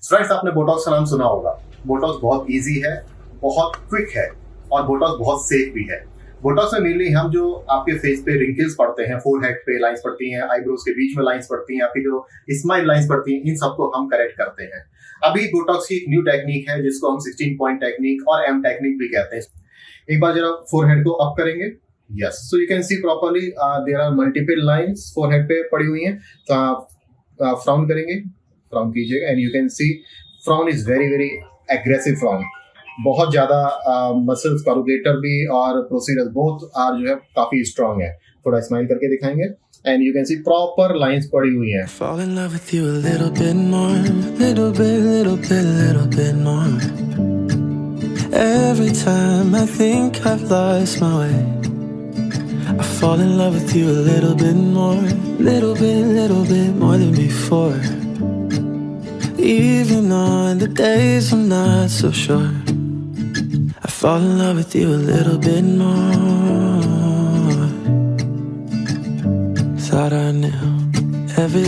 Friends, आपने Botox का नाम सुना होगा। बोटॉक्स बहुत इजी है, बहुत क्विक है और बोटॉक्स बहुत सेफ भी है। बोटॉक्स में मेनली हम जो आपके फेस पे रिंकल्स पड़ते हैं, फोरहेड पे लाइंस पड़ती हैं, आईब्रोज के बीच में लाइंस पड़ती हैं, आपकी जो स्माइल लाइंस पड़ती हैं, इन सबको हम करेक्ट करते हैं। अभी बोटॉक्स की एक न्यू टेक्निक है जिसको हम 16 पॉइंट टेक्निक और एम टेक्निक भी कहते हैं। एक बार जरा फोरहेड को अप करेंगे, yes, so you can see properly there are multiple lines forehead पे पड़ी हुई हैं। तो आप फ्राउन करेंगे, फ्राउन कीजिएगा and you can C frown is very very aggressive frown. बहुत ज्यादा मसल्स कॉरुगेटर भी और प्रोसीजर बोथ आर जो है काफी स्ट्रांग है। थोड़ा स्माइल करके दिखाएंगे and you can C proper lines पड़ी हुई हैं। Fall in love with you a little bit more, little bit more. Every time I think I've lost my way, I fall in love with you a little bit more, little bit more than before. Even on the days I'm not so sure, I fall in love with you a little bit more. Thought I knew every